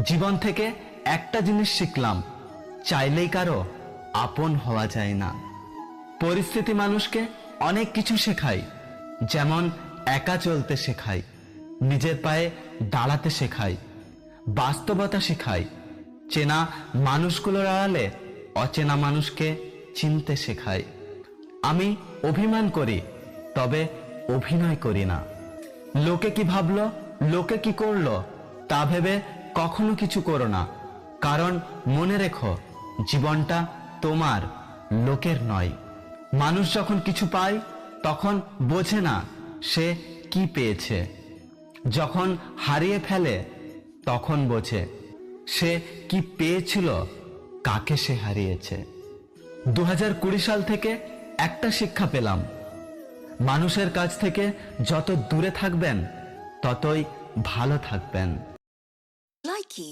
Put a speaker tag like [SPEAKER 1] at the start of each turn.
[SPEAKER 1] জীবন থেকে একটা জিনিস শিখলাম, চাইলেই কারো আপন হওয়া যায় না। পরিস্থিতি মানুষকে অনেক কিছু শেখায়, যেমন একা চলতে শেখায়, নিজের পায়ে দাঁড়াতে শেখায়, বাস্তবতা শেখায়, চেনা মানুষগুলোর আড়ালে অচেনা মানুষকে চিনতে শেখায়। আমি অভিমান করি, তবে অভিনয় করি না। লোকে কি ভাবলো, লোকে কি করলো তা ভেবে কখনো কিছু করো না, কারণ মনে রেখো জীবনটা তোমার, লোকের নয়। মানুষ যখন কিছু পায় তখন বোঝে না সে কি পেয়েছে, যখন হারিয়ে ফেলে তখন বোঝে সে কি পেয়েছিল, কাকে সে হারিয়েছে। 2020 সাল থেকে একটা শিক্ষা পেলাম, মানুষের কাছ থেকে যত দূরে থাকবেন ততই ভালো থাকবেন।
[SPEAKER 2] Likey